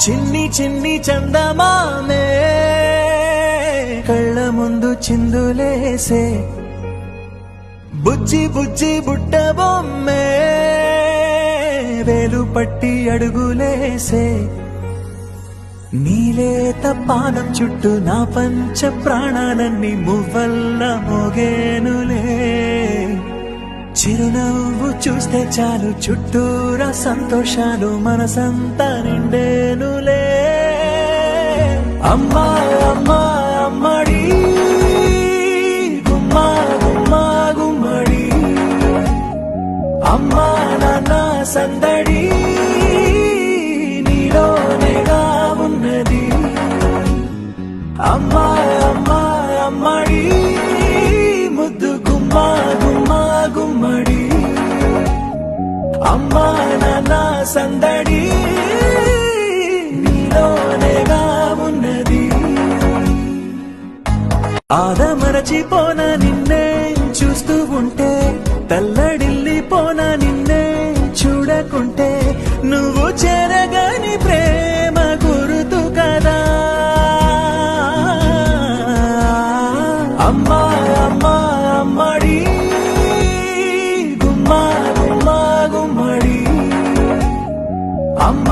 చిన్ని చిన్ని చందమామే కళ్ళ ముందు చిందులేసే బుజ్జి బుజ్జి బుట్ట బొమ్మే వేలు పట్టి అడుగులేసే నీలేత పానం చుట్టూ నా పంచ ప్రాణాలన్నీ మువ్వల్ల మోగేనులే చిరునవ్వు చూస్తే చాలు చుట్టూరా సంతోషాలు మనసంతా నిండేనులే అమ్మా అమ్మా అమ్మడి గుమ్మా గుమ్మా గుమ్మడి అమ్మా నాన్న సందడి నీలోనేగా ఉన్నది అమ్మా అమ్మా అమ్మడి ముద్దు గుమ్మా గుమ్మా గుమ్మడి అమ్మా నాన్న సందడి నీలోనేగా ఉన్నది ఆదమరచిపోన నిన్నే చూస్తూ ఉంటే తల్లడిల్లిపోన నిన్నే చూడకుంటే నువ్వు చెరగని ప్రేమ గురుతు కదా అమ్మా అమ్మా అమ్మడి గుమ్మా గుమ్మా గుమ్మడి అమ్మ